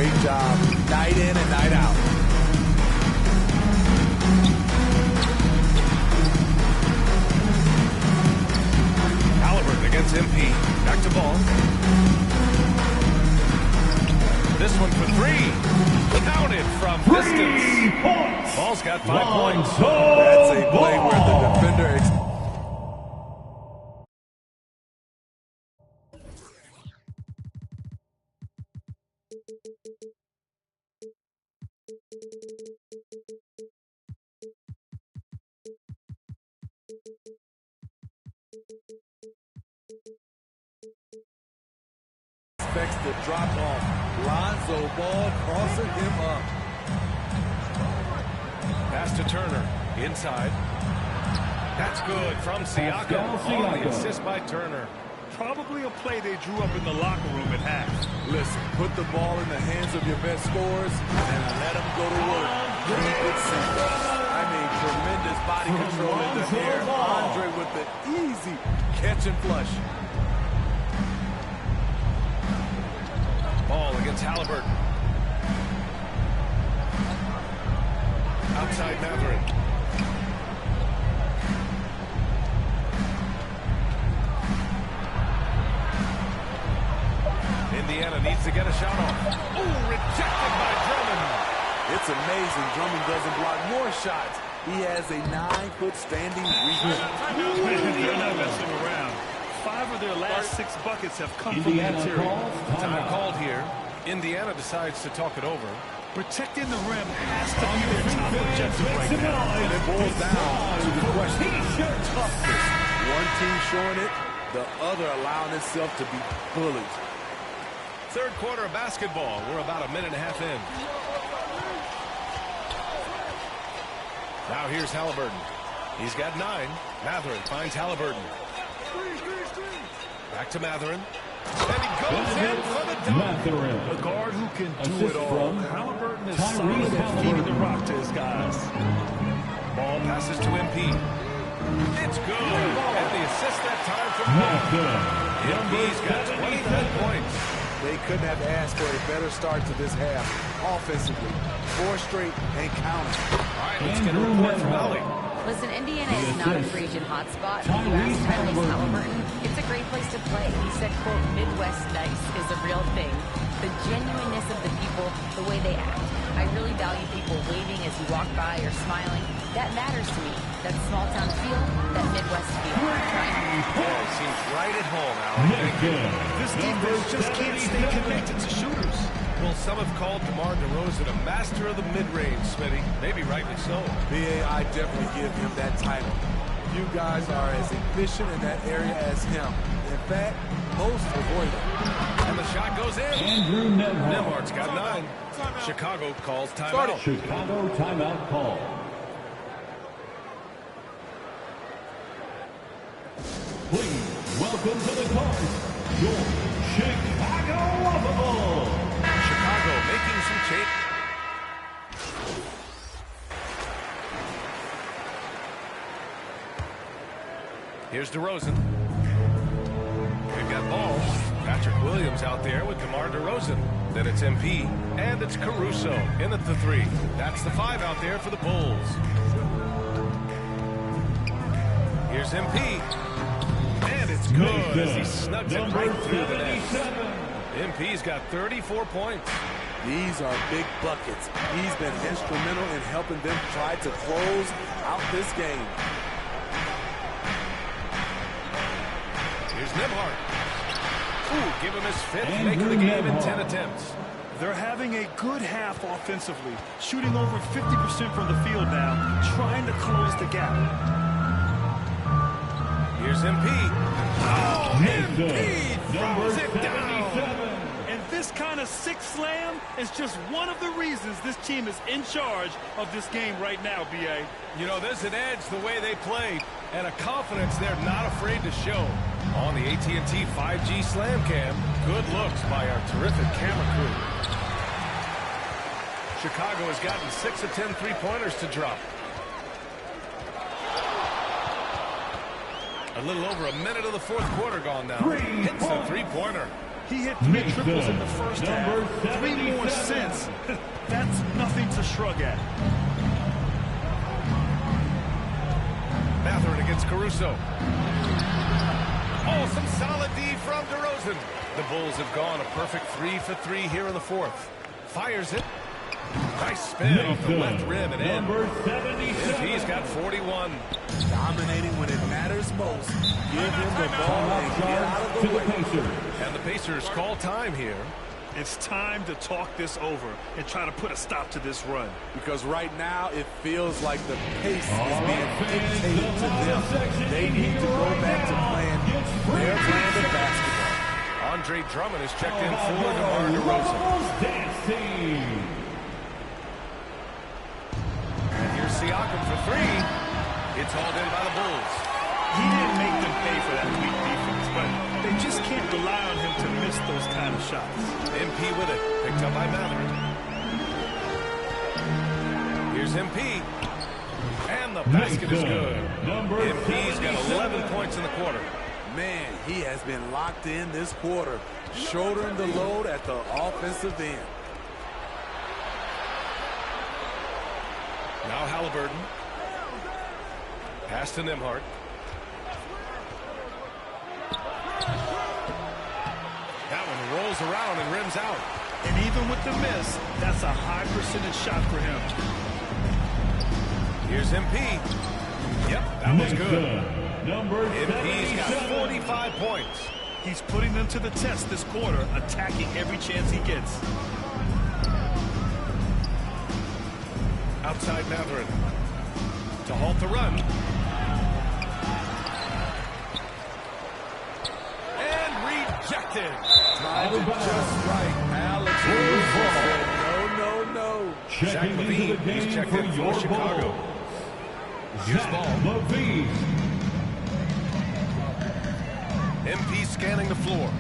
Great job, night in and night out. Halliburton against MP. Back to ball. This one for three. Counted from distance. Ball's got 5 points. That's a play where the defender... expects the drop off. Lonzo Ball crossing him up. Pass to Turner. Inside. That's good from Siakam. On the assist by Turner. Probably a play they drew up in the locker room at half. Listen, put the ball in the hands of your best scorers and let them go to work. Keep it simple. I mean, tremendous body control in the air. Andre with the easy catch and flush. Ball against Halliburton. Outside Matherin. Indiana needs to get a shot off. Ooh, rejected by Drummond. It's amazing Drummond doesn't block more shots. He has a 9-foot standing reach. They're not messing around. 5 of their last 6 buckets have come from the interior. Time called here. Indiana decides to talk it over. Protecting the rim has to be their top objective right now. And it boils down to the question of toughness. One team showing it, the other allowing itself to be bullied. Third quarter of basketball. We're about a minute and a half in. Now here's Halliburton. He's got 9. Matherin finds Halliburton. Back to Matherin. And he goes in for the dunk. A guard who can do it all. Halliburton is solid at feeding the rock to his guys. Ball passes to MP. It's good. And the assist that time from Ball. MP's got 23 points. They couldn't have asked for a better start to this half. Offensively, 4 straight and counting. All right, let's get a report from Ali. Listen, Indiana is not a free agent hotspot. You asked Tyrese Halliburton. It's a great place to play. He said, quote, Midwest nice is a real thing. The genuineness of the people, the way they act. I really value people waving as you walk by or smiling. That matters to me. That small town feel, that Midwest feel. Ball seems right at home, Allen. Thank you. This defense just can't stay connected to shooters. Well, some have called DeMar DeRozan a master of the mid-range, Smitty. Maybe rightly so. BA, I definitely give him that title. You guys are as efficient in that area as him. In fact, most avoid it. And the shot goes in. Andrew Nembhard. Nembhard's got 9. Chicago calls timeout. Chicago timeout call. Please welcome to the court, your Chicago Waffle. Chicago making some change. Here's DeRozan. We've got Ball. Patrick Williams out there with DeMar DeRozan. Then it's MP. And it's Caruso in at the 3. That's the 5 out there for the Bulls. Here's MP. And it's good as he snugs it right through the net. MP's got 34 points. These are big buckets. He's been instrumental in helping them try to close out this game. Here's Nembhard. Ooh, give him his 5th, making the game in 10 attempts. They're having a good half offensively, shooting over 50% from the field now, trying to close the gap. Here's MP. Oh, MP throws it down. And this kind of 6 slam is just one of the reasons this team is in charge of this game right now, B.A. You know, there's an edge the way they play and a confidence they're not afraid to show. On the AT&T 5G Slam Cam, good looks by our terrific camera crew. Chicago has gotten 6 of 10 3-pointers to drop. A little over a minute of the 4th quarter gone now. Hits a 3-pointer. He hit 3 triples in the first half, 3 more since. That's nothing to shrug at. Matherin against Caruso. Oh, some solid D from DeRozan. The Bulls have gone a perfect 3 for 3 here in the fourth. Fires it. Nice spin off the left rim and in. Number 77. He's got 41. Dominating when it matters most. Give him the ball and get out of the way. And the Pacers call time here. It's time to talk this over and try to put a stop to this run. Because right now it feels like the pace is being dictated to them. They need to go back to playing their brand of basketball. Andre Drummond is checked in for DeMar DeRozan. And here's Siakam for three. It's hauled in by the Bulls. He didn't make them pay for that weak defense, but they just can't rely on him to miss those kind of shots. MP with it, picked up by Matherin. Here's MP. And the basket is good. MP's got 11 points in the quarter. Man, he has been locked in this quarter, shouldering the load at the offensive end. Now Halliburton. Pass to Nembhard. That one rolls around and rims out. And even with the miss, that's a high percentage shot for him. Here's MP. Yep, that was good. Number MP's got 45 points. He's putting them to the test this quarter, attacking every chance he gets. Outside Matherin. To halt the run. And rejected. Timed it just right. Alex said, no. Zach LaVine, he's checked in for Chicago. Here's ball. MP scanning the floor.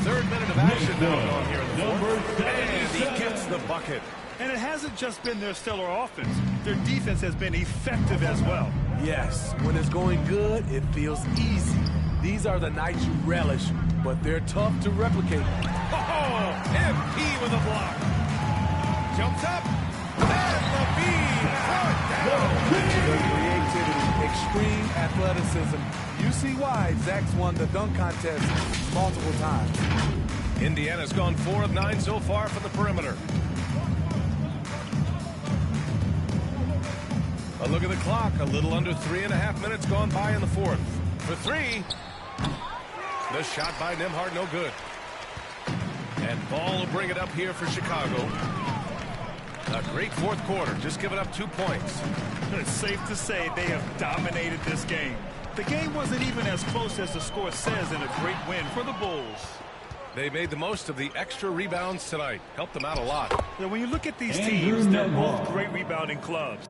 Third minute of action now on here in the fourth. And he gets the bucket. And it hasn't just been their stellar offense. Their defense has been effective as well. Yes, when it's going good, it feels easy. These are the nights you relish, but they're tough to replicate. Oh, MP with a block. Jumps up. And LaVine The creativity, extreme athleticism. You see why Zach's won the dunk contest multiple times. Indiana's gone 4 of 9 so far from the perimeter. A look at the clock. A little under 3.5 minutes gone by in the fourth. For three. The shot by Nembhard, no good. And Ball will bring it up here for Chicago. A great fourth quarter, just giving up 2 points. It's safe to say they have dominated this game. The game wasn't even as close as the score says, and a great win for the Bulls. They made the most of the extra rebounds tonight. Helped them out a lot. Yeah, when you look at these teams, they're both great rebounding clubs.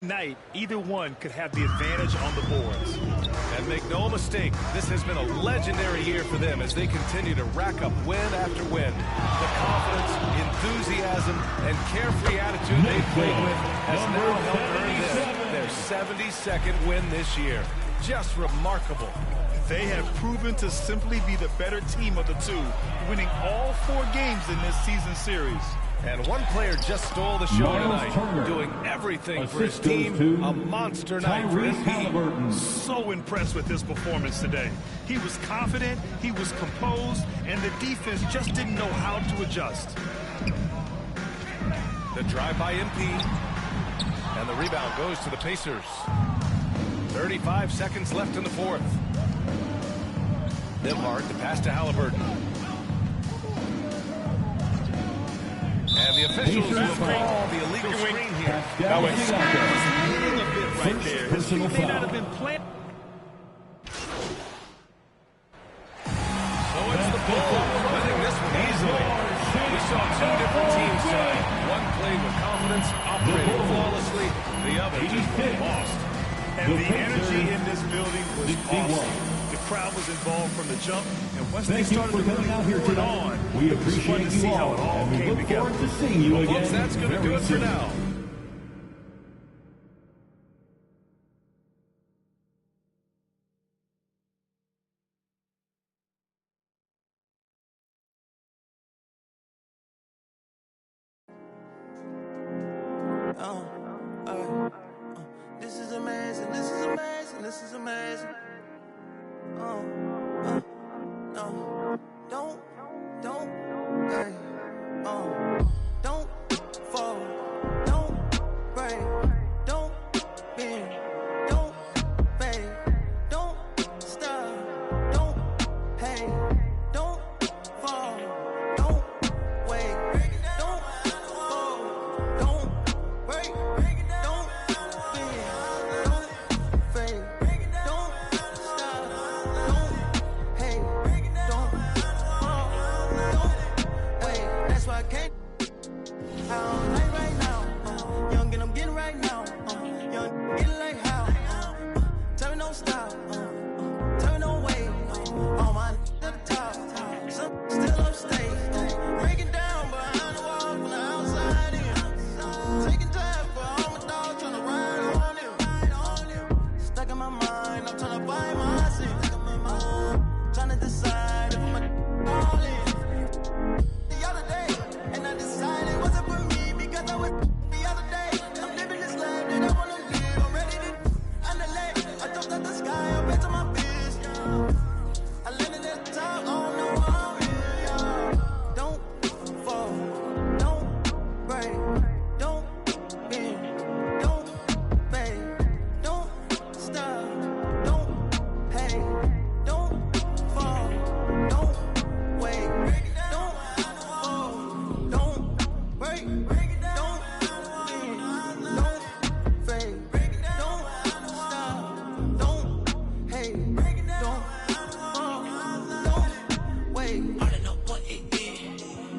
Night, either one could have the advantage on the boards. And make no mistake, this has been a legendary year for them as they continue to rack up win after win. The confidence, enthusiasm, and carefree attitude they've played with has now helped earn them their 72nd win this year. Just remarkable. They have proven to simply be the better team of the two, winning all 4 games in this season series. And one player just stole the show tonight, doing everything for his team. A monster night for MP. So impressed with his performance today. He was confident, he was composed, and the defense just didn't know how to adjust. The drive by MP. And the rebound goes to the Pacers. 35 seconds left in the fourth. Nembhard, the pass to Halliburton. And the officials will call the illegal screen here. That was hitting a bit right there. His feet may not have been planted. So it's the Bulls winning this one easily. We saw 2 different teams tonight. One played with confidence, operating flawlessly. The other just lost. And the energy in this building was awesome. The crowd was involved from the jump, and once they started to really move it on, we it was fun appreciate to see you how it all and we came look together. forward to seeing you again. Folks, that's going to do it for now. this is amazing. No, don't, hey, don't fall, don't break, don't bend, don't fade, don't stop, don't hate, don't fall, don't wait, don't fall, don't break, don't bend, don't fade, don't stop, don't hate, don't fall, don't wait. That's why I can't. I don't like right now. Young and I'm getting right now. Young getting like how. Tell me no stop. Tell me no wait. All my to the top. Some still upstate. Breaking down behind the wall from the outside in. Taking time for all my dogs trying to ride on him. Stuck in my mind. I'm trying to find my seat. Trying to decide if I'm a all in. The other day, and I decided it wasn't for me because I was the other day. I'm living this life that I wanna live. I'm ready to underlay. I jumped out the sky, I'm into my biz. I landed at the top, I don't know where I'm in, yeah. Don't fall, don't break, don't bend, don't fade, don't stop, don't hate, don't fall, don't wait, don't fall, don't break, don't bend, don't fade, don't stop, don't hate, don't fall, don't wait. All I know what it is,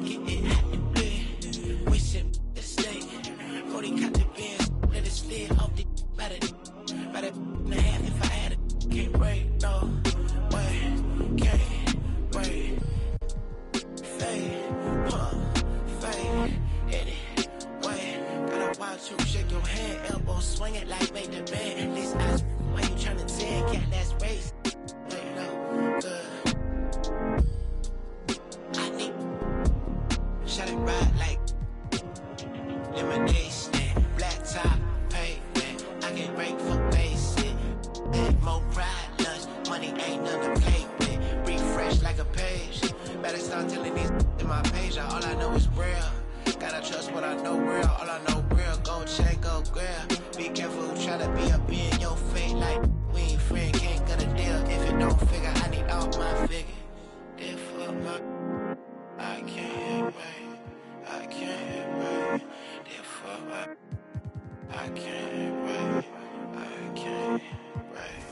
get it hot and big. Wish it to stay. Brody got the bins, let it slid off the about it and a half if I had it. Can't wait, no way, can't wait. Fade, fade, hit it, wait. Gotta watch you shake your hand, elbow swing it like make the band. These eyes, why you tryna tag? Cat, that's race. Wait, no, good. I need shut it right like lemonade stand, black top pavement. I get break for basic, more pride lunch. Money ain't nothing to play with. Refresh like a page. Better start telling these in my page. All I know is real. Gotta trust what I know real. All I know real. Go check, go grab. Be careful who try to be up in your face like we ain't friend. Can't get a deal if it don't figure. I need all my figure. Therefore my I can't wait. I can't wait. Therefore I can't wait. I can't wait.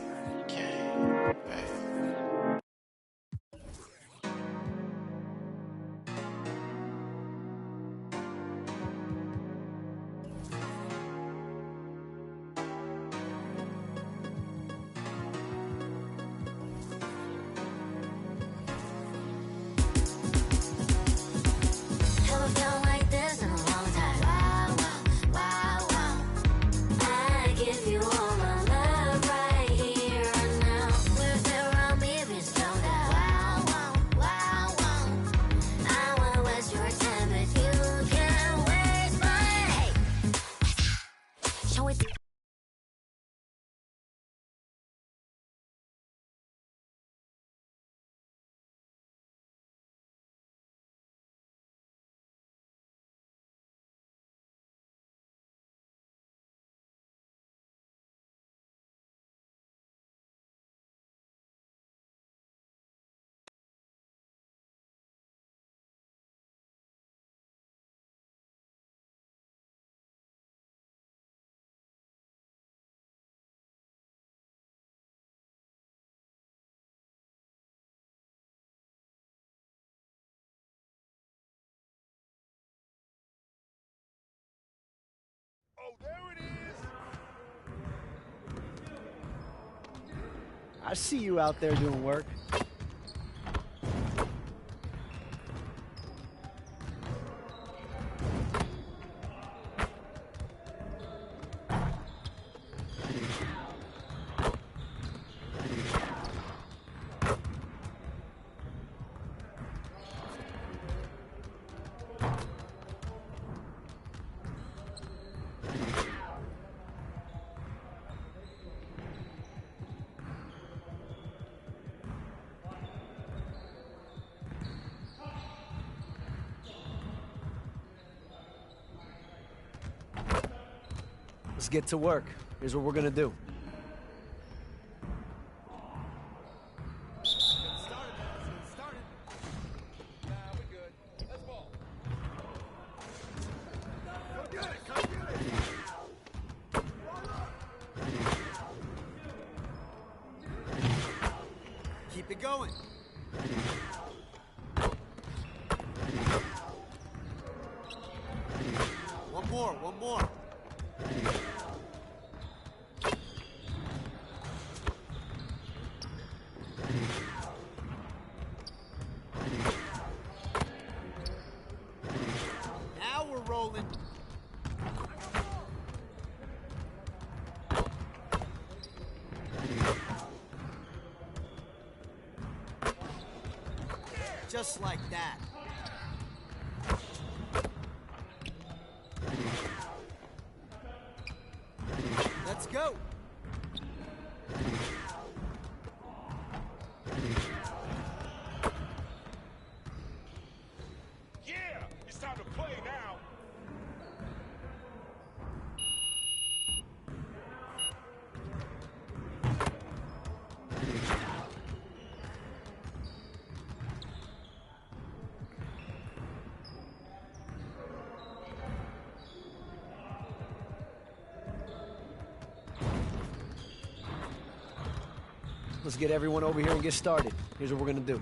Can't wait. Haven't felt like this in a long time. Wow, wow, wow, wow. I give you all my love right here and now. With around me, be stoned out. Wow, wow, wow, wow. I wanna waste your time, but you can't waste mine. Hey, show it. Oh, there it is. I see you out there doing work. Let's get to work. Here's what we're gonna do. Keep it going. One more. Now we're rolling. Just like that. Let's go. Yeah, it's time to play now. Let's get everyone over here and get started. Here's what we're gonna do.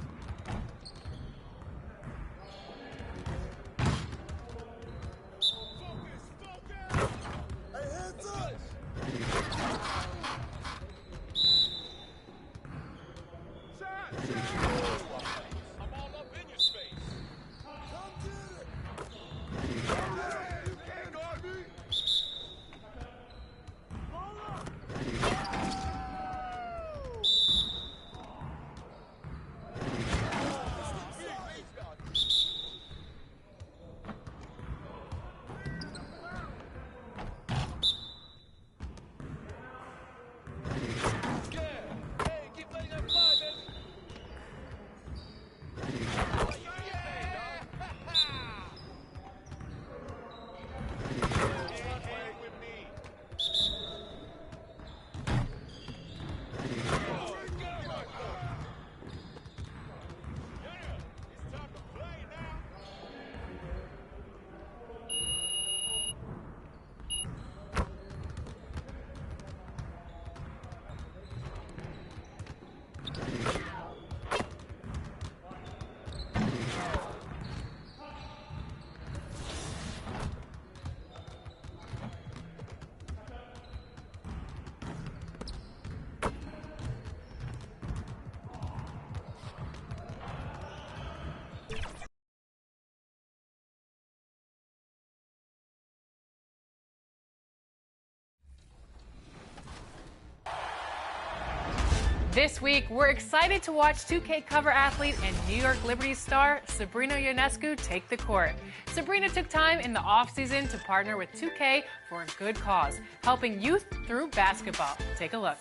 This week, we're excited to watch 2K cover athlete and New York Liberty star Sabrina Ionescu take the court. Sabrina took time in the offseason to partner with 2K for a good cause, helping youth through basketball. Take a look.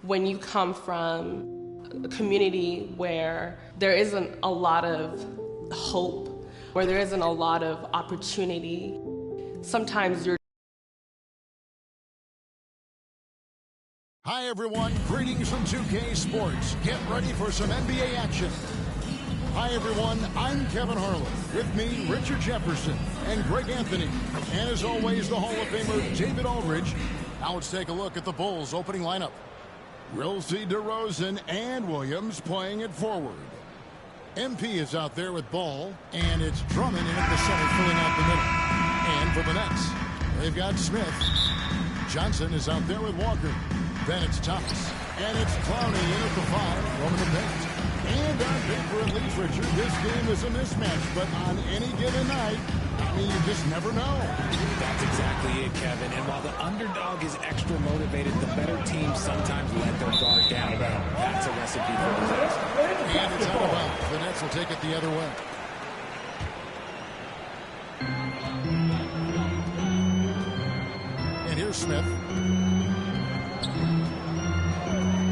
When you come from a community where there isn't a lot of hope, where there isn't a lot of opportunity, sometimes you're... Hi everyone, greetings from 2K Sports. Get ready for some NBA action. Hi everyone, I'm Kevin Harlan. With me, Richard Jefferson and Greg Anthony. And as always, the Hall of Famer David Aldridge. Now let's take a look at the Bulls' opening lineup. We'll see DeRozan and Williams playing it forward. MP is out there with ball, and it's Drummond in at the center, filling out the middle. And for the Nets, they've got Smith. Johnson is out there with Walker. Then it's Thomas. And it's Clowney in at the 5, roaming the paint. And on paper, at least, Richard, this game is a mismatch. But on any given night, I mean, you just never know. That's exactly it, Kevin. And while the underdog is extra motivated, the better teams sometimes let their guard down. That's a recipe for disaster. And it's out of bounds. The Nets will take it the other way. And here's Smith.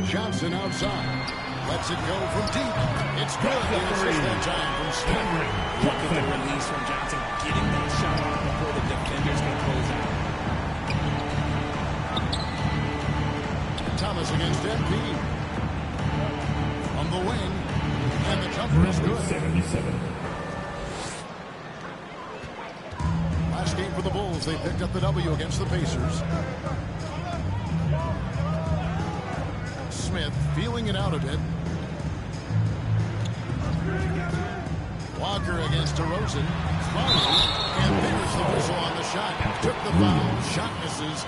Johnson outside. Lets it go from deep. It's good. It's just that time from Smith. Look at the release from Johnson, getting that shot off before the defenders can close out. Thomas against MP. From the wing. And the jumper is good. 77. Last game for the Bulls. They picked up the W against the Pacers. Smith feeling it out a bit. Walker against DeRozan. And there's the whistle on the shot. Took the foul. Shot misses.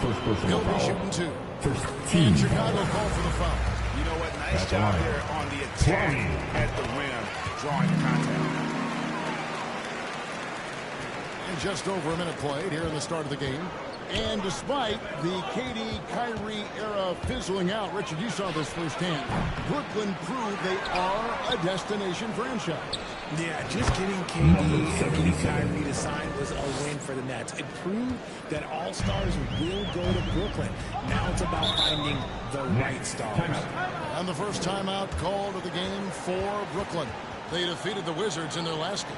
He'll be shooting two. And Chicago called for the foul. You know what? Nice job there on the attack at the rim, drawing the contact. And just over a minute played here in the start of the game. And despite the KD-Kyrie era fizzling out, Richard, you saw this firsthand. Brooklyn proved they are a destination franchise. Yeah, just getting KD and Kyrie to sign was a win for the Nets. It proved that all stars will go to Brooklyn. Now it's about finding the right stars. And the first timeout called of the game for Brooklyn. They defeated the Wizards in their last game.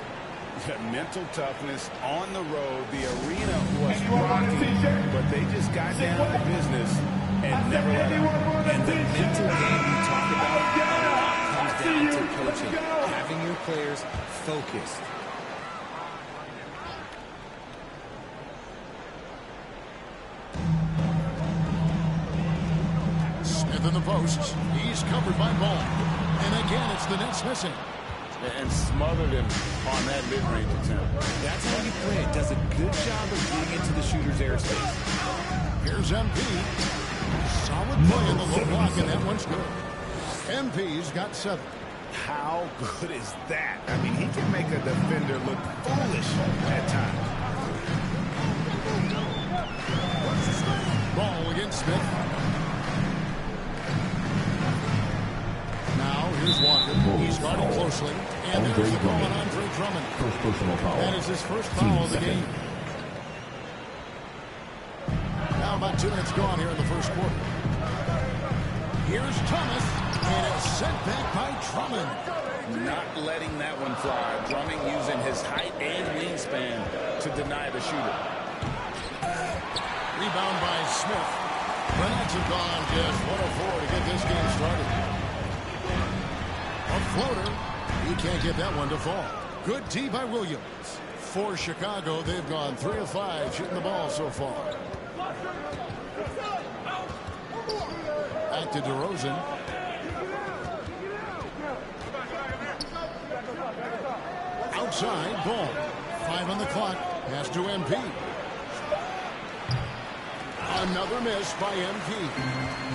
Mental toughness on the road. The arena was rocking, but they just got down to business and never let up. And the mental game you talk about, a lot comes down to coaching, having your players focused. Smith in the post. He's covered by Ball. And again, it's the Nets missing. And smothered him on that mid-range attempt. That's how you play it. Does a good job of getting into the shooter's airspace. Here's MP. Solid play in the low block, and that one's good. MP's got 7. How good is that? I mean, he can make a defender look foolish at times. Ball against Smith. Now, here's Walker. He's guarding closely. And there's the ball on Andre Drummond. First personal foul. That is his first foul of the game. Now about 2 minutes gone here in the first quarter. Here's Thomas. And it's sent back by Drummond. Not letting that one fly. Drummond using his height and wingspan to deny the shooter. Rebound by Smith. The Nets have gone just 1-of-4 to get this game started. A floater. He can't get that one to fall. Good D by Williams. For Chicago, they've gone 3 of 5 shooting the ball so far. Back to DeRozan. Outside, Ball. 5 on the clock. Pass to MP. Another miss by MP.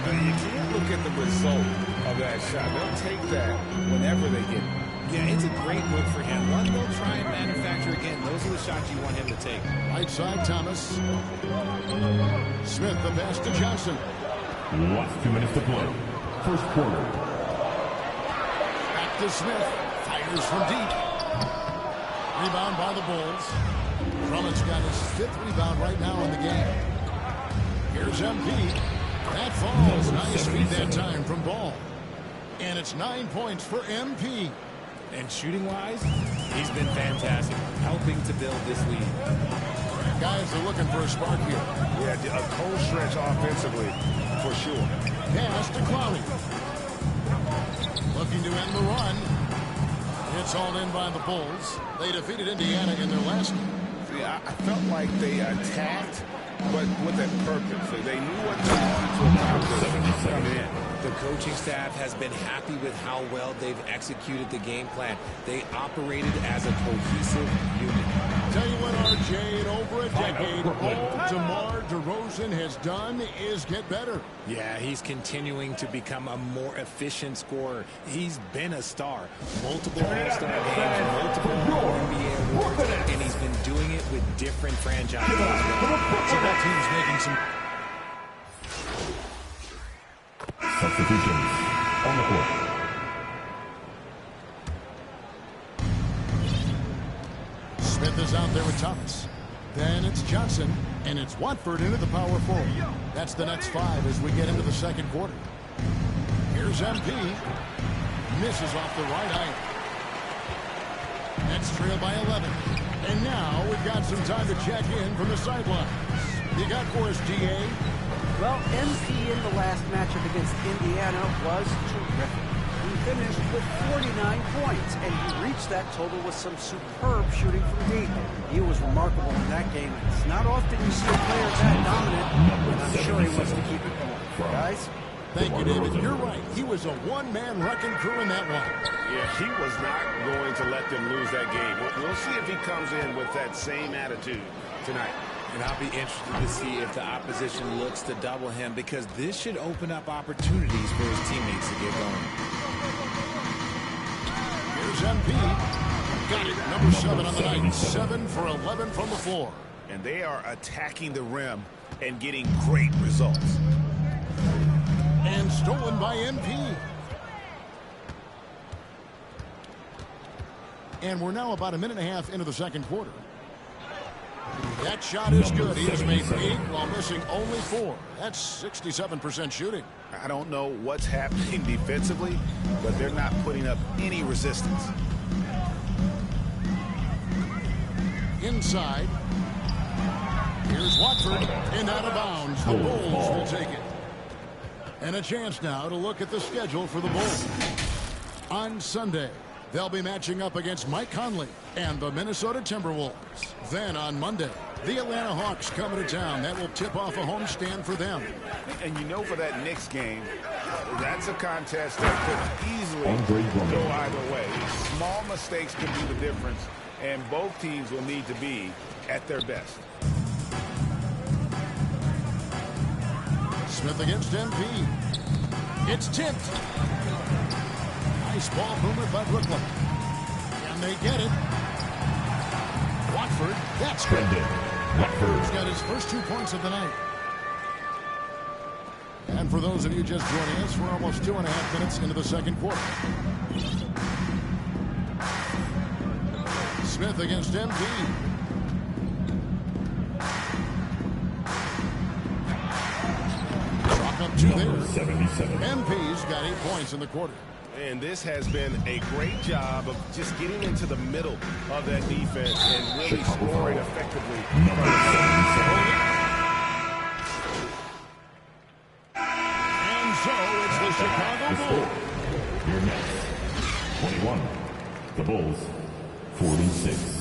You can't look at the result of that shot. They'll take that whenever they get it. Yeah, it's a great look for him. One they'll try and manufacture again. Those are the shots you want him to take. Right side, Thomas. Smith, the pass to Johnson. Last 2 minutes to play. First quarter. Back to Smith. Fires from deep. Rebound by the Bulls. Drummond's got his 5th rebound right now in the game. Here's MP. That falls. Nice feed that time from Ball. And it's 9 points for MP. And shooting-wise, he's been fantastic, helping to build this lead. Guys are looking for a spark here. Yeah, a cold stretch offensively, for sure. Pass to Clowney. Looking to end the run. It's all in by the Bulls. They defeated Indiana in their last game. See, I felt like they attacked, but with a purpose. They knew what they wanted to accomplish coming in. The coaching staff has been happy with how well they've executed the game plan. They operated as a cohesive unit. Tell you what, RJ, in over a decade, all DeMar DeRozan has done is get better. Yeah, he's continuing to become a more efficient scorer. He's been a star. Multiple All-Star games, multiple NBA awards, and he's been doing it with different franchises. So that team's making some substitutions on the court. Smith is out there with Thomas. Then it's Johnson, and it's Watford into the power forward. That's the Nets 5 as we get into the second quarter. Here's MP. Misses off the right eye. Nets trail by 11. And now we've got some time to check in from the sidelines. You got for us, GA? Well, MP in the last matchup against Indiana was terrific. He finished with 49 points, and he reached that total with some superb shooting from deep. He was remarkable in that game. It's not often you see a player that dominant, and I'm sure he wants to keep it going. Guys? Thank you, David. You're right. He was a one-man wrecking crew in that one. Yeah, he was not going to let them lose that game. We'll see if he comes in with that same attitude tonight. And I'll be interested to see if the opposition looks to double him, because this should open up opportunities for his teammates to get going. Here's MP. Got it. Number 7 on the night. 7 for 11 from the floor. And they are attacking the rim and getting great results. And stolen by MP. And we're now about a minute and a half into the second quarter. That shot is good. He has made 8 while missing only 4. That's 67% shooting. I don't know what's happening defensively, but they're not putting up any resistance. Inside. Here's Watford, and out of bounds. The Bulls will take it. And a chance now to look at the schedule for the Bulls. On Sunday, they'll be matching up against Mike Conley and the Minnesota Timberwolves. Then on Monday, the Atlanta Hawks coming to town. That will tip off a homestand for them. And you know, for that Knicks game, that's a contest that could easily go either way. Small mistakes can be the difference, and both teams will need to be at their best. Smith against MP. It's tipped. Nice ball movement by Brooklyn. And they get it. Watford, that's good. Watford's got his first 2 points of the night. And for those of you just joining us, we're almost 2.5 minutes into the second quarter. Smith against MP. Chalk up 2 there. 77. MP's got 8 points in the quarter. And this has been a great job of just getting into the middle of that defense and really scoring effectively. And so it's the Chicago Bulls. Your Nets, 21. The Bulls, 46.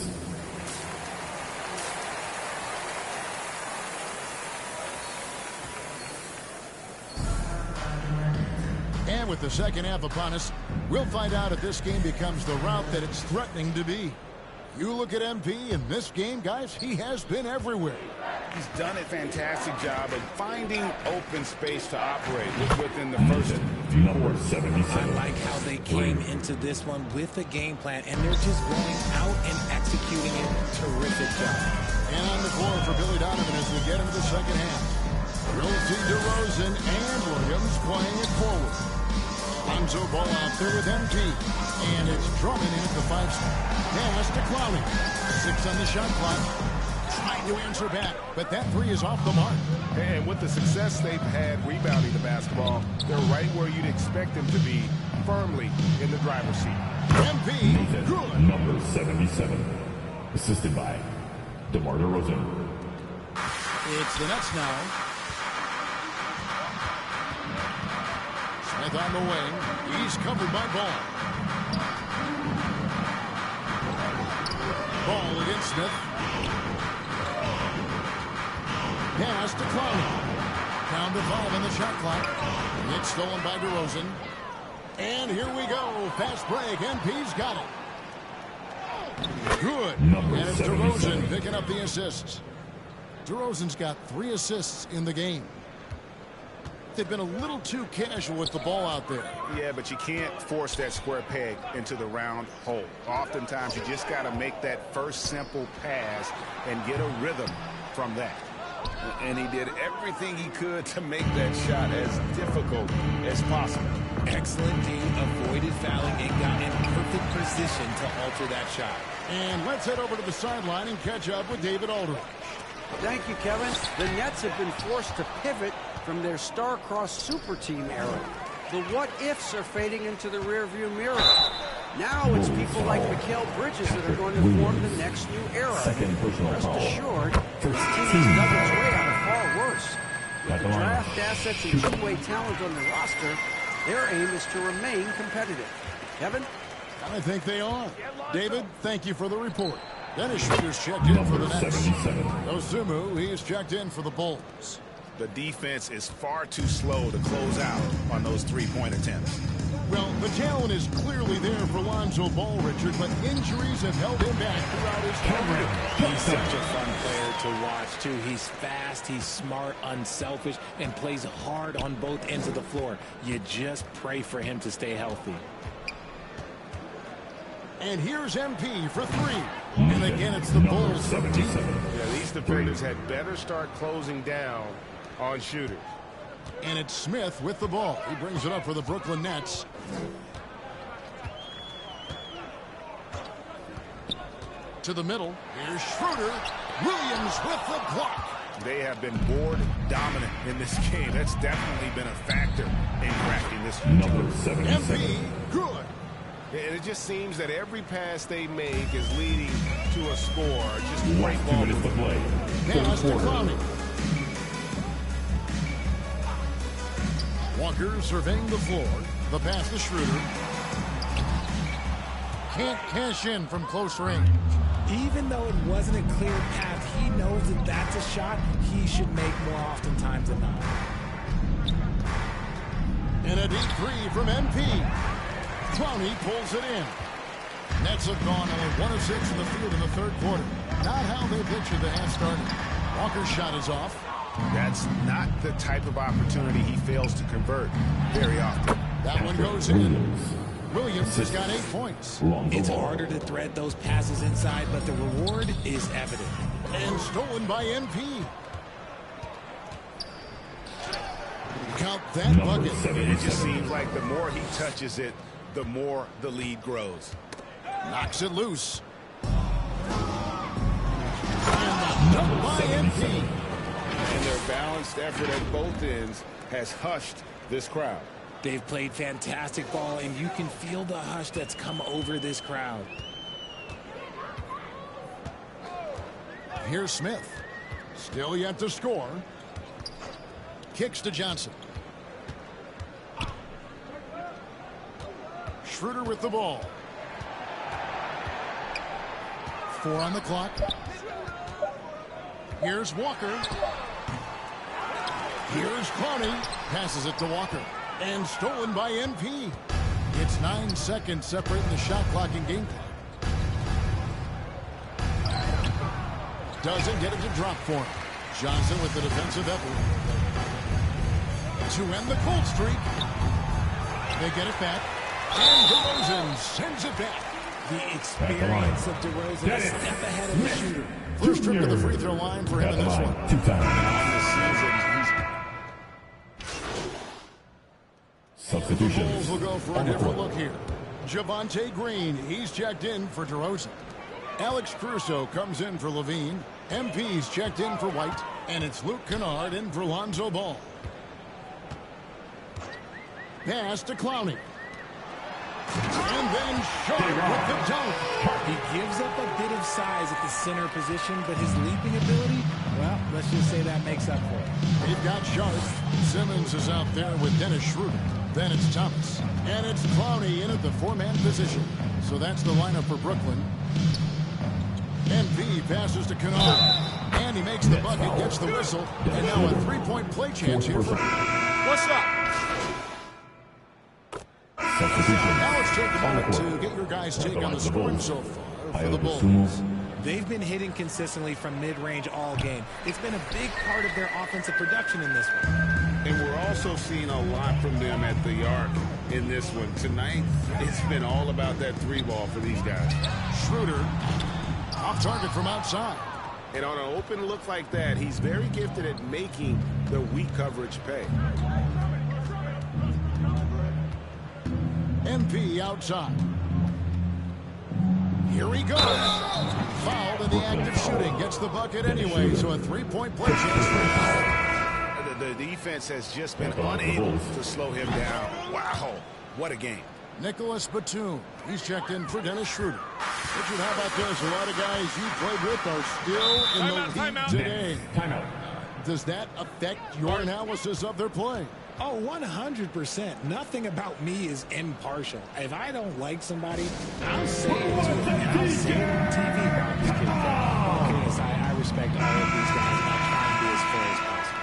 And with the second half upon us, we'll find out if this game becomes the route that it's threatening to be. You look at MP in this game, guys, he has been everywhere. He's done a fantastic job of finding open space to operate within the first few quarters. 77. I like how they came into this one with a game plan, and they're just going out and executing it. Terrific job. And on the floor for Billy Donovan as we get into the second half. Realty, DeRozan, and Williams playing it forward. Lonzo Ball out there with MP. And it's Drummond in at the 5-spot. Pass to Clowney. 6 on the shot clock. Trying to answer back, but that 3 is off the mark. And with the success they've had rebounding the basketball, they're right where you'd expect them to be, firmly in the driver's seat. MP, good. Number 77. Assisted by DeMar DeRozan. It's the Nets now. Smith on the wing. He's covered by Ball. Ball against Smith. Pass to Clowney. Down to 5 on the shot clock. It's stolen by DeRozan. And here we go. Fast break. MP's got it. Good. Number and it's 77. DeRozan picking up the assists. DeRozan's got 3 assists in the game. They've been a little too casual with the ball out there. Yeah, but you can't force that square peg into the round hole. Oftentimes, you just got to make that first simple pass and get a rhythm from that. And he did everything he could to make that shot as difficult as possible. Excellent D, avoided fouling and got in perfect position to alter that shot. And let's head over to the sideline and catch up with David Aldridge. Thank you, Kevin. The Nets have been forced to pivot from their star-crossed super team era. The what-ifs are fading into the rearview mirror. Now it's people like Mikal Bridges that are going to form the next new era. Second personal Rest foul. assured, this First team team. has dug its way out of far worse. With At the the line. draft assets and two-way talent on the roster, their aim is to remain competitive. Kevin? I think they are. David, thank you for the report. Dennis Schroeder's checked in for the Nets. 77. Osumu, he's checked in for the Bulls. The defense is far too slow to close out on those three-point attempts. Well, the talent is clearly there for Lonzo Ball, Richard, but injuries have held him back throughout his career. He's such a fun player to watch, too. He's fast, he's smart, unselfish, and plays hard on both ends of the floor. You just pray for him to stay healthy. And here's MP for three. And again, it's the Bulls. 77. Yeah, these defenders had better start closing down on shooters. And it's Smith with the ball. He brings it up for the Brooklyn Nets. To the middle. Here's Schroeder. Williams with the block. They have been board dominant in this game. That's definitely been a factor in cracking this future. Number 77. MP, good. And it just seems that every pass they make is leading to a score. Just great Last 2 ball minutes to movement. play. Pass Third to quarter. Clowney. Walker surveying the floor. The pass to Schroeder. Can't cash in from close range. Even though it wasn't a clear path, he knows that that's a shot he should make more oftentimes than not. And a deep three from MP. Clowney pulls it in. Nets have gone only 1 of 6 in the field in the third quarter. Not how they pictured the half started. Walker's shot is off. That's not the type of opportunity he fails to convert very often. That one goes in. Williams has got 8 points. It's harder to thread those passes inside, but the reward is evident. And stolen by MP. Count that bucket. It just seems like the more he touches it, the more the lead grows. Knocks it loose. And the dunk by MP. And their balanced effort at both ends has hushed this crowd. They've played fantastic ball, and you can feel the hush that's come over this crowd. Here's Smith. Still yet to score. Kicks to Johnson. Schroeder with the ball. 4 on the clock. Here's Walker. Here's Clowney. Passes it to Walker. And stolen by MP. It's 9 seconds separating the shot clock and game clock. Doesn't get it to drop for him. Johnson with the defensive effort. To end the cold streak. They get it back. And DeRozan sends it back. The experience of DeRozan a step ahead of the shooter. First trip to the free throw line for him in this one. 2 times. The Substitution. Bulls will go for a different look here. Javonte Green, he's checked in for DeRozan. Alex Caruso comes in for Levine. MP's checked in for White. And it's Luke Kennard in for Lonzo Ball. Pass to Clowney. And then Sharp with the dunk. He gives up a bit of size at the center position, but his leaping ability, well, let's just say that makes up for it. They've got Sharp. Simmons is out there with Dennis Schroeder. Then it's Thomas. And it's Clowney in at the 4-man position. So that's the lineup for Brooklyn. MP passes to Kennard. And he makes the bucket, gets the whistle. And now a 3-point play chance here for What's up? Now let's take a moment to get your guys' take on the scoring so far for the Bulls. They've been hitting consistently from mid-range all game. It's been a big part of their offensive production in this one. And we're also seeing a lot from them at the arc in this one. Tonight, it's been all about that 3-ball for these guys. Schroeder off target from outside. And on an open look like that, he's very gifted at making the weak coverage pay. MP outside. Here he goes. Fouled in the act of shooting. Gets the bucket anyway, so a 3-point play chance for him. The defense has just been unable to slow him down. Wow, what a game. Nicholas Batum. He's checked in for Dennis Schroeder. Richard, how about this? A lot of guys you played with are still in the league today. Timeout. Does that affect your analysis of their play? Oh, 100%. Nothing about me is impartial. If I don't like somebody, I'll say it to them. I'll say it on TV about this kid. Because I respect all of these guys, and I try and be as fair as possible.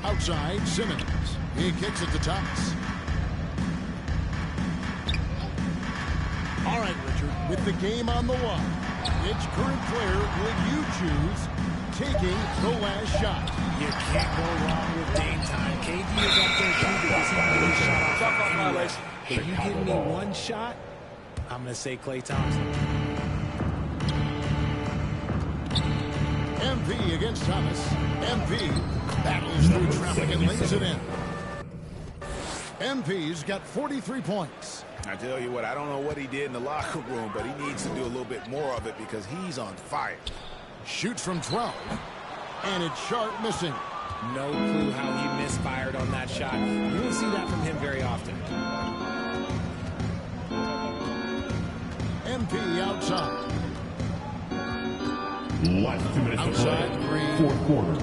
Outside, Simmons. He kicks it to Thomas. All right, Richard, with the game on the line, which current player would you choose taking the last shot? You can't go wrong with Dame time. KD is up there too because he can get a shot off anyway. If you give me one shot, I'm going to say Klay Thompson. MP against Thomas. MP battles through traffic and lays it in. MP's got 43 points. I tell you what, I don't know what he did in the locker room, but he needs to do a little bit more of it because he's on fire. Shoots from 12, and it's Sharp missing. No clue how he misfired on that shot. You don't see that from him very often. MP outside. Last 2 minutes Outside to play. Green. Fourth quarter.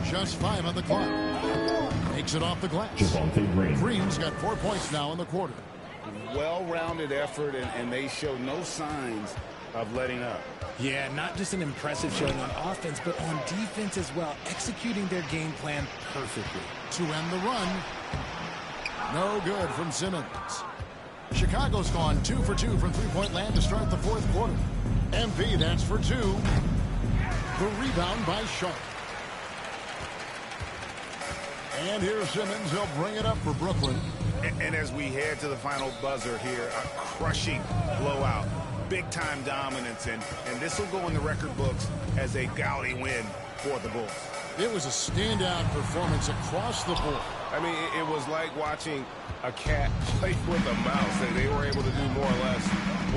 Just 5 on the clock. Makes it off the glass. Green. Green's got 4 points now in the quarter. Well-rounded effort, and they show no signs of letting up. Yeah, not just an impressive showing on offense, but on defense as well, executing their game plan perfectly. To end the run. No good from Simmons. Chicago's gone 2 for 2 from three-point land to start the fourth quarter. MP, that's for 2. The rebound by Sharp. And here's Simmons. He'll bring it up for Brooklyn. And as we head to the final buzzer here, a crushing blowout. Big-time dominance, and this will go in the record books as a gaudy win for the Bulls. It was a standout performance across the board. I mean, it was like watching a cat play with a mouse. They were able to do more or less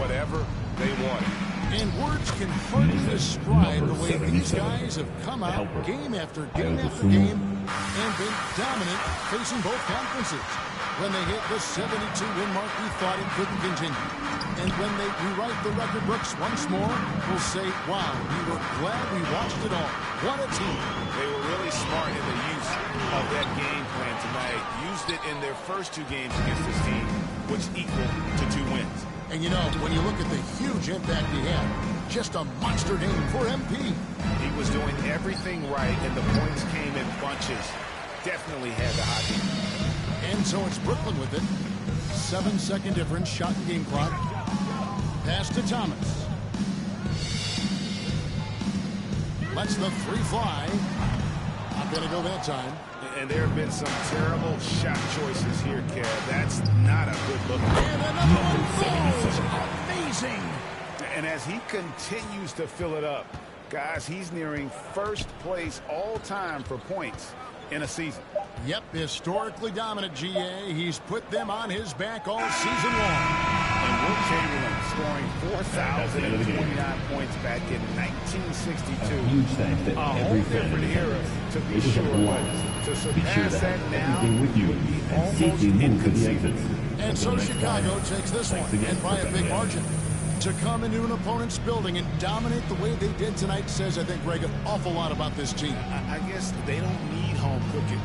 whatever they wanted. And words can hardly describe the way these guys have come out game after game after game and been dominant facing both conferences. When they hit the 72-win mark, we thought it couldn't continue. And when they rewrite the record books once more, we'll say, wow, we were glad we watched it all. What a team. They were really smart in the use of that game plan tonight. Used it in their first 2 games against this team, which equal to 2 wins. And you know, when you look at the huge impact he had, just a monster game for MP. He was doing everything right, and the points came in bunches. Definitely had the hot hand. And so it's Brooklyn with it. 7-second difference, shot and game clock. Pass to Thomas. Lets the 3 fly. Not going to go that time. And there have been some terrible shot choices here, Kev. That's not a good look. And another one falls. Amazing. And as he continues to fill it up, guys, he's nearing first place all time for points in a season. Yep, historically dominant GA. He's put them on his back all season long. And Will Chamberlain scoring 4,029 points back in 1962. Huge thanks to every fan different era, to be It is a sure. blast. To Be sure surpass to that have now everything with you would be and almost safely move to the inconceivable. exits. And so Until next Chicago time. takes this Thanks one, again and by for a big coming. margin. To come into an opponent's building and dominate the way they did tonight says, I think, Greg, an awful lot about this team. I guess they don't need home cooking.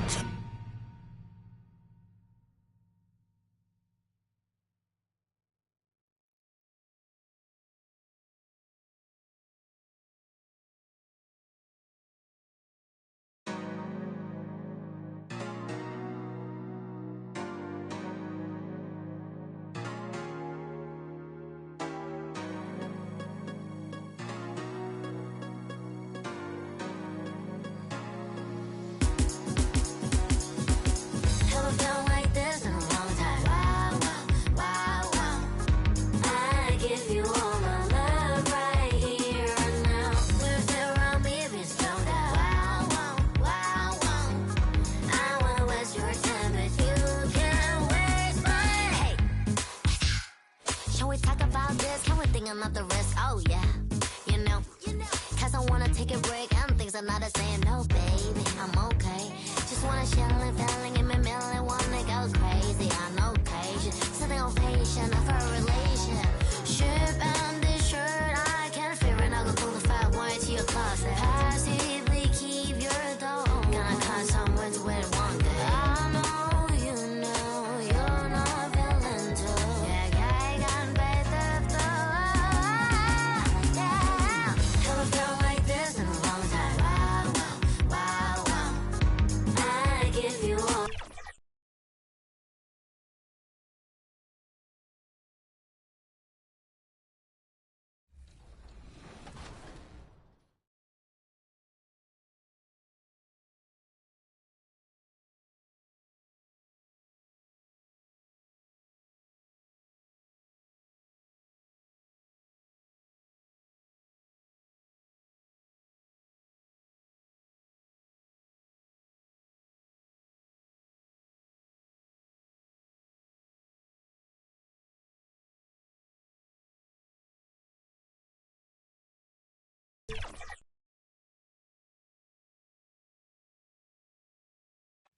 another saying, no, baby, I'm okay. Just wanna chill and feeling in my middle and wanna go crazy on occasion. Something on patient of a relation. Ship and this shirt, I can't fear it. I'll go pull the fat wire to your closet. Passively keep your door. Gonna cut some words with one good. I know you know you're not feeling too. Yeah, I got better though. Yeah, haven't felt like this in a long time. Wow, wow, wow, wow. I give you all.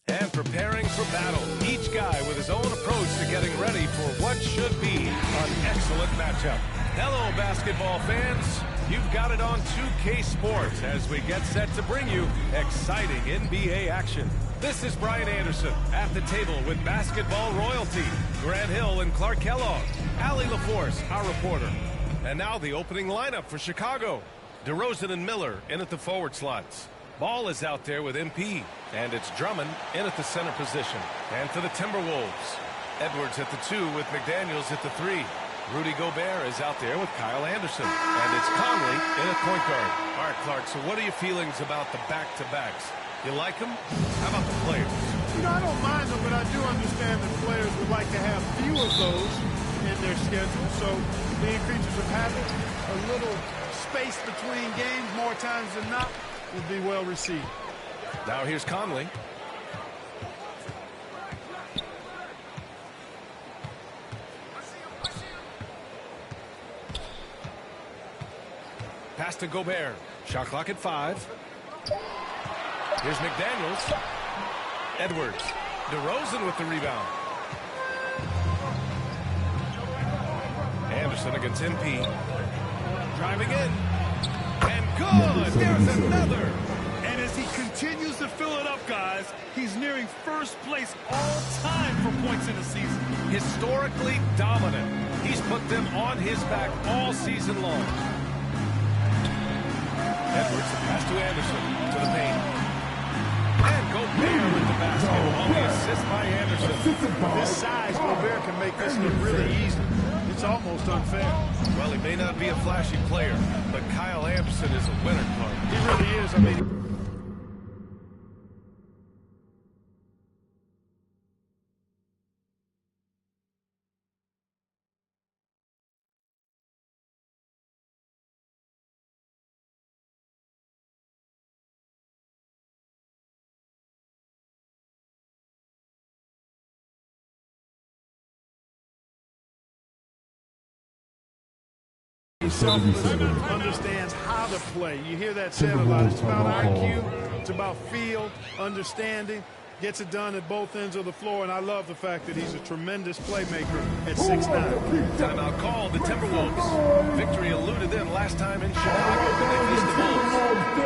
And preparing for battle. Each guy with his own approach to getting ready for what should be an excellent matchup. Hello, basketball fans. You've got it on 2K Sports as we get set to bring you exciting NBA action. This is Brian Anderson at the table with basketball royalty. Grant Hill and Clark Kellogg. Allie LaForce, our reporter. And now the opening lineup for Chicago. DeRozan and Miller in at the forward slots. Ball is out there with MP, and it's Drummond in at the center position. And for the Timberwolves, Edwards at the 2 with McDaniels at the 3. Rudy Gobert is out there with Kyle Anderson, and it's Conley in at point guard. All right, Clark, so what are your feelings about the back-to-backs? You like them? How about the players? You know, I don't mind them, but I do understand that players would like to have few of those in their schedule. So being creatures of habit, a little space between games more times than not would be well received. Now here's Conley. Pass to Gobert. Shot clock at 5. Here's McDaniels. Edwards. DeRozan with the rebound. Anderson against MP. Driving in. And good! There's another! And as he continues to fill it up, guys, he's nearing first place all time for points in the season. Historically dominant. He's put them on his back all season long. Edwards, pass to Anderson, to the paint. And Gobert with the basket. On the assist by Anderson. This size, Gobert can make this look really easy. It's almost unfair. Well, he may not be a flashy player, but Kyle Anderson is a winner, Clark. He really is. I mean... understands how to play. You hear that said a lot. It's about IQ. It's about feel, understanding. Gets it done at both ends of the floor, and I love the fact that he's a tremendous playmaker at 6'9". Timeout called the Timberwolves. Victory eluded them last time in Chicago when they faced the Bulls.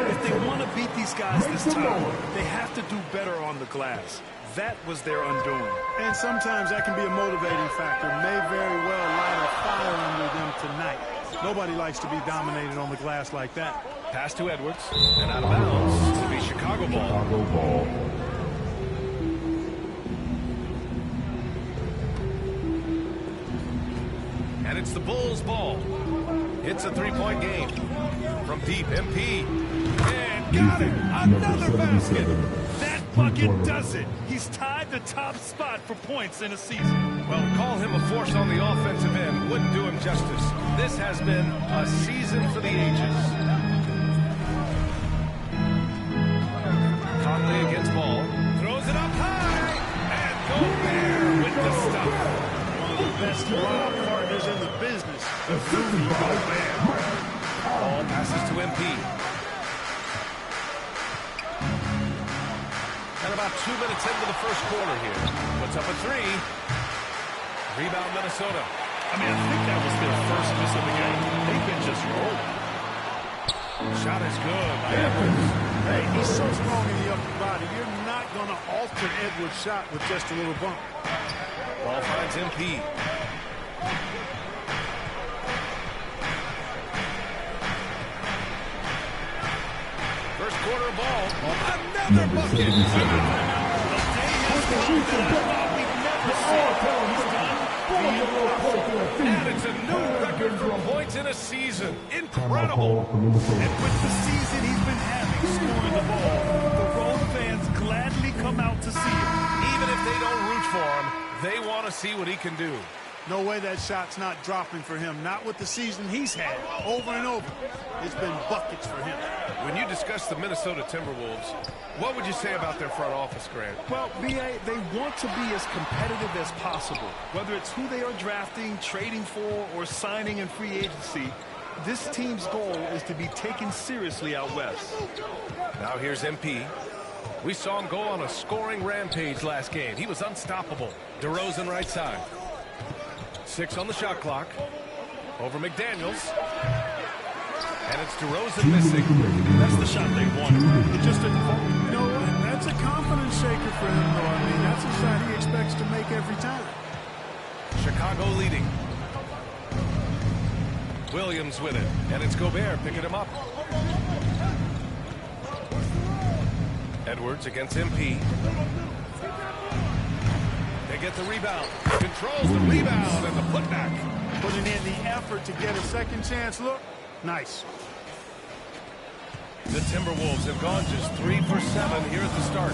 If they want to beat these guys this time, they have to do better on the glass. That was their undoing. And sometimes that can be a motivating factor. May very well light a fire under them tonight. Nobody likes to be dominated on the glass like that. Pass to Edwards, and out of bounds to be Chicago ball. And it's the Bulls' ball. It's a three-point game. From deep, MP. And got it! Another basket! That bucket does it! He's tied the top spot for points in a season. Well, call him a force on the offensive end wouldn't do him justice. This has been a season for the ages. Conley against ball. Throws it up high! And Gobert with the stuff. One of the best lob partners in the business. Gobert. Ball passes to MP. about 2 minutes into the first quarter here. Puts up a three. Rebound, Minnesota. I mean, I think that was their first miss of the game. They've been just rolling. Shot is good by Edwards. Hey, he's so strong in the upper body. You're not going to alter Edwards' shot with just a little bump. Ball finds MP. First quarter ball. Another bucket. And it's a new record for points in a season. Incredible. And with the season he's been having scoring the ball, the road fans gladly come out to see him. Even if they don't root for him, they want to see what he can do. No way that shot's not dropping for him. Not with the season he's had over and over. It's been buckets for him. When you discuss the Minnesota Timberwolves, what would you say about their front office, Grant? Well, B.A., they want to be as competitive as possible. Whether it's who they are drafting, trading for, or signing in free agency, this team's goal is to be taken seriously out west. Now here's MP. We saw him go on a scoring rampage last game. He was unstoppable. DeRozan right side. 6 on the shot clock. Over McDaniels. And it's DeRozan missing. That's the shot they wanted. It just didn't fall. You know what? That's a confidence shaker for him, though. I mean, that's a shot he expects to make every time. Chicago leading. Williams with it. And it's Gobert picking him up. Edwards against MP. They get the rebound. Controls the rebound and the putback. Putting in the effort to get a second chance look. Nice. The Timberwolves have gone just 3 for 7 here at the start.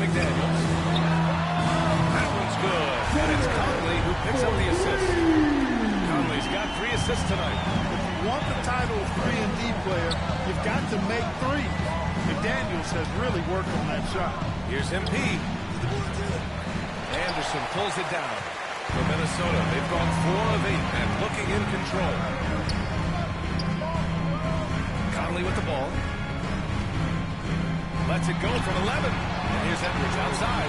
McDaniels. That one's good. And it's Conley who picks up the assist. Conley's got 3 assists tonight. If you want the title of 3-and-D player, you've got to make 3. If McDaniels has really worked on that shot. Here's MP. Anderson pulls it down. For Minnesota, they've gone 4 of 8 and looking in control. Conley with the ball. Lets it go from 11. And here's Edwards outside.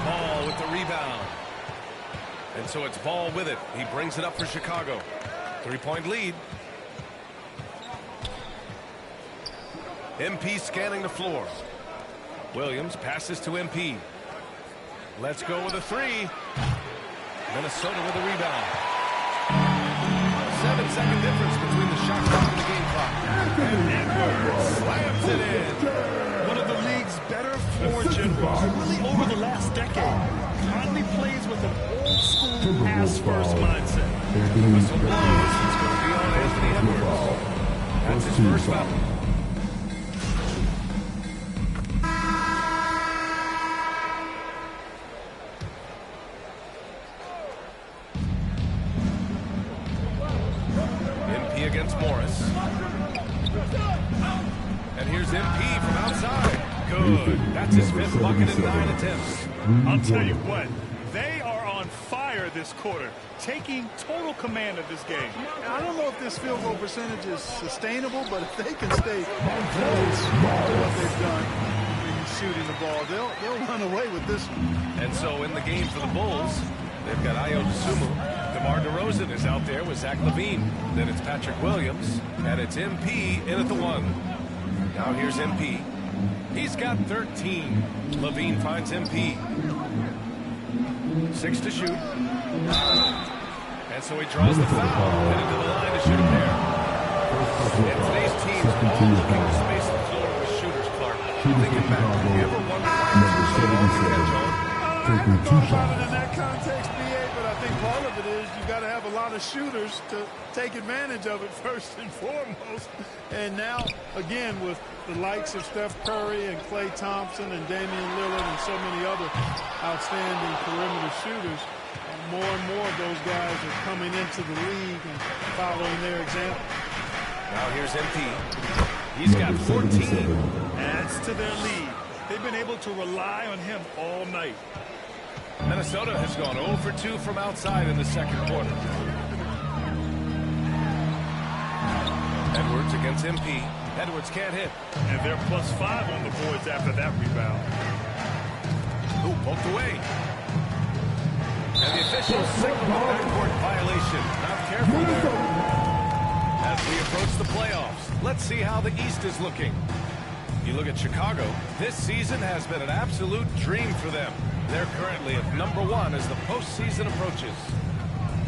Ball with the rebound. And so it's Ball with it. He brings it up for Chicago. 3-point lead. MP scanning the floor. Williams passes to MP. Let's go with a 3. Minnesota with a rebound. 7-second difference between the shot clock and the game clock. And Edwards slams it in. One of the league's better floor generals, really over the last decade. Conley plays with an old-school pass-first mindset. The whistle blows. It's going to be on Anthony Edwards. That's his first foul. Against Morris. And here's MP from outside. Good. That's his 5th bucket in 9 attempts. I'll tell you what, they are on fire this quarter, taking total command of this game. And I don't know if this field goal percentage is sustainable, but if they can stay close to what they've done in shooting the ball, they'll run away with this one. And so in the game for the Bulls, they've got Ayo Dosunmu. DeMar DeRozan is out there with Zach LaVine. Then it's Patrick Williams, and it's MP in at the 1. Now here's MP. He's got 13. LaVine finds MP. 6 to shoot. And so he draws the foul, headed to the line to shoot a pair. And today's teams all looking to space the floor with shooters, Clark. Thinking back, have you ever wondered why it's so long to catch on? I haven't thought about it in that context, BA, but I think part of it is you got to have a lot of shooters to take advantage of it first and foremost. And now, again, with the likes of Steph Curry and Klay Thompson and Damian Lillard and so many other outstanding perimeter shooters, more and more of those guys are coming into the league and following their example. Now here's MP. He's got 14. Adds to their lead. They've been able to rely on him all night. Minnesota has gone 0 for 2 from outside in the second quarter. Edwards against MP. Edwards can't hit. And they're +5 on the boards after that rebound. Ooh, poked away. And the officials signal the backcourt violation. Not careful there. As we approach the playoffs, let's see how the East is looking. You look at Chicago, this season has been an absolute dream for them. They're currently at #1 as the postseason approaches.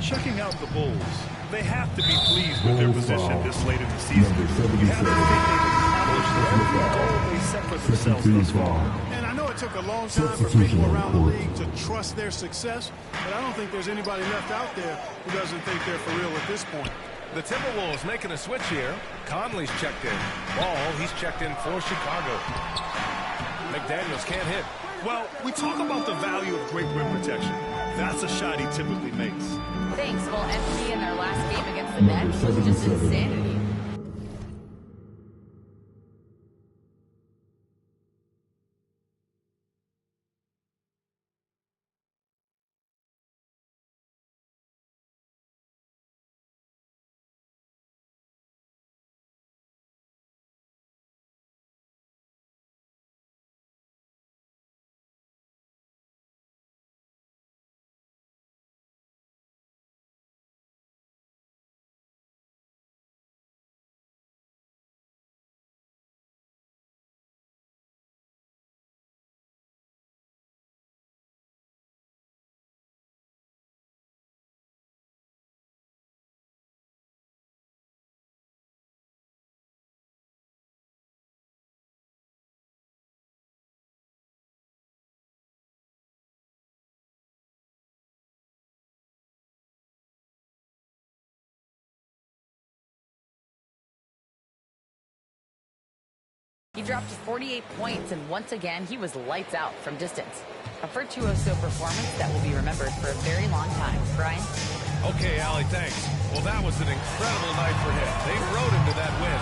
Checking out the Bulls, they have to be pleased with their position this late in the season. You have to think they've accomplished every goal they set for themselves thus far. And I know it took a long time for people around the league to trust their success, but I don't think there's anybody left out there who doesn't think they're for real at this point. The Timberwolves making a switch here. Conley's checked in. Ball, he's checked in for Chicago. McDaniels can't hit. Well, we talk about the value of great rim protection. That's a shot he typically makes. Thanks. Well, MP in their last game against the Nets was just insanity. He dropped 48 points, and once again, he was lights out from distance. A virtuoso performance that will be remembered for a very long time. Brian? Okay, Allie, thanks. Well, that was an incredible night for him. They rode him to that win.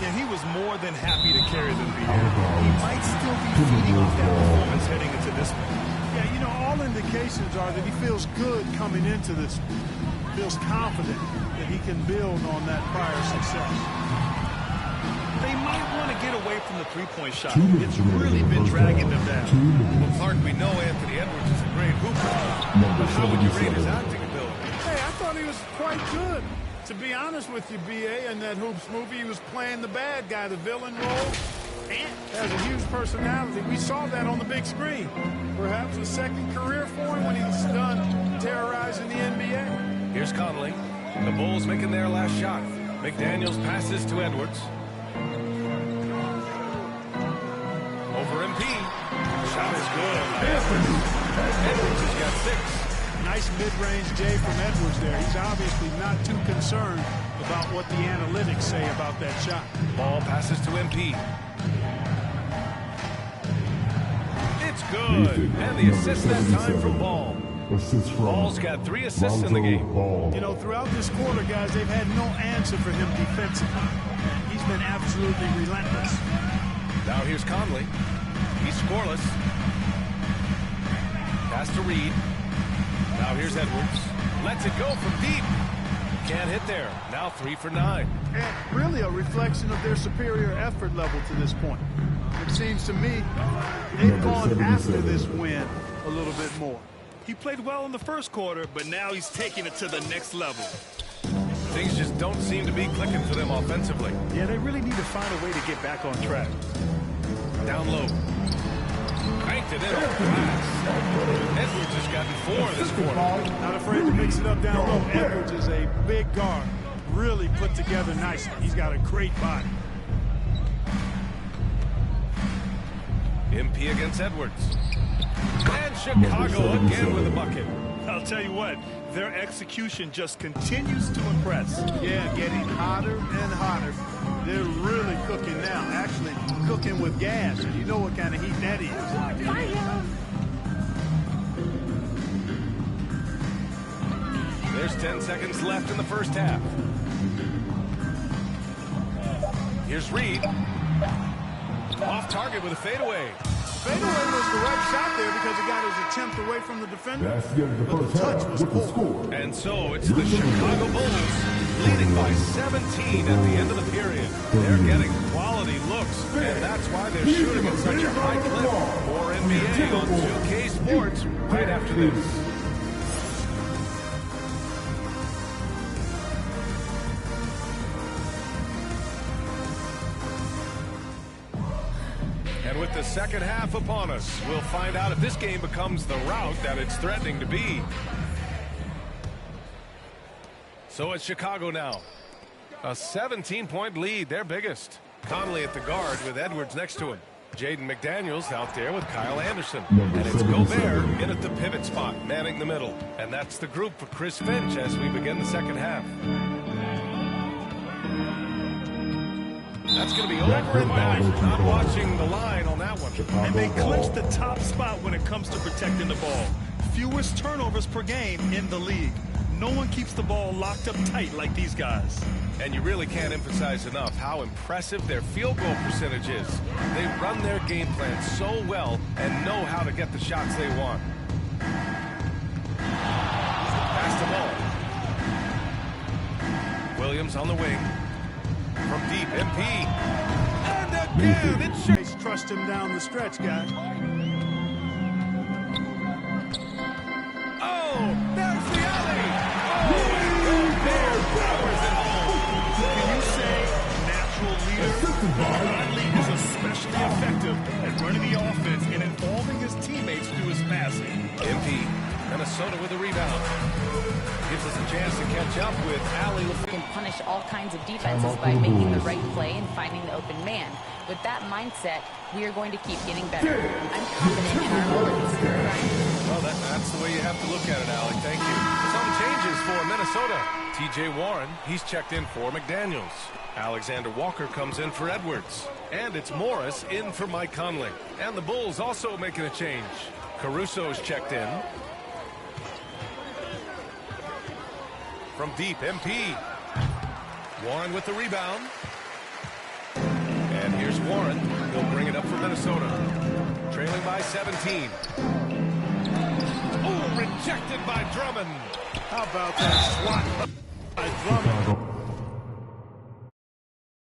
Yeah, he was more than happy to carry them here. He might still be feeding off that performance heading into this one. Yeah, you know, all indications are that he feels good coming into this one. Feels confident that he can build on that prior success. They might want to get away from the three-point shot. It's really been dragging them down. Well, Clark, we know Anthony Edwards is a great hooper. But how would you rate his acting ability? Hey, I thought he was quite good. To be honest with you, B.A., in that Hoops movie, he was playing the bad guy, the villain role. And has a huge personality. We saw that on the big screen. Perhaps a second career for him when he's done terrorizing the NBA. Here's Conley. The Bulls making their last shot. McDaniels passes to Edwards. Over MP. Shot is good. Edwards has got 6. Nice mid-range J from Edwards there. He's obviously not too concerned about what the analytics say about that shot. Ball passes to MP. It's good. And the assist that time from Ball. Ball's got 3 assists in the game. You know, throughout this quarter, guys, they've had no answer for him defensively. He's been absolutely relentless. Now here's Conley. He's scoreless. Pass to Reed. Now here's Edwards. Lets it go from deep. Can't hit there. Now 3 for 9. And really a reflection of their superior effort level to this point. It seems to me they've gone after this win a little bit more. He played well in the first quarter, but now he's taking it to the next level. Things just don't seem to be clicking for them offensively. Yeah, they really need to find a way to get back on track. Down low. Cranked it in on the glass. Edwards has gotten 4 this quarter. Not afraid to mix it up down low. Edwards is a big guard. Really put together nicely. He's got a great body. MP against Edwards. And Chicago again with a bucket. I'll tell you what, their execution just continues to impress. Yeah, getting hotter and hotter. They're really cooking now. Actually, cooking with gas. And you know what kind of heat that is. There's 10 seconds left in the first half. Here's Reed. Off target with a fadeaway. Fadeaway was the right shot there because he got his attempt away from the defender. But the touch was poor. And so it's the Chicago Bulls leading by 17 at the end of the period. They're getting quality looks, and that's why they're shooting at such a high clip. More NBA on 2K Sports right after this. And with the second half upon us, we'll find out if this game becomes the rout that it's threatening to be. So it's Chicago now. A 17-point lead, their biggest. Conley at the guard with Edwards next to him. Jaden McDaniels out there with Kyle Anderson. And it's Gobert in at the pivot spot, manning the middle. And that's the group for Chris Finch as we begin the second half. That's going to be over and back. Not watching the line on that one. And they clinch the top spot when it comes to protecting the ball. Fewest turnovers per game in the league. No one keeps the ball locked up tight like these guys. And you really can't emphasize enough how impressive their field goal percentage is. They run their game plan so well and know how to get the shots they want. Pass the ball. Williams on the wing. From deep, MP. And again, it should trust him down the stretch, guy. Oh, there's the alley. Oh, there powers it home. Can you say natural leader? Conley is especially effective at running the offense and involving his teammates through his passing. MP, Minnesota with a rebound. Gives us a chance to catch up with Allie. Can punish all kinds of defenses by making the right play and finding the open man. With that mindset, we are going to keep getting better. I'm confident in our abilities. Well, that's the way you have to look at it, Allie. Thank you. Some changes for Minnesota. T.J. Warren, he's checked in for McDaniels. Alexander Walker comes in for Edwards. And it's Morris in for Mike Conley. And the Bulls also making a change. Caruso's checked in. From deep, MP. Warren with the rebound. up for Minnesota. Trailing by 17. Oh, rejected by Drummond. How about that swat by Drummond?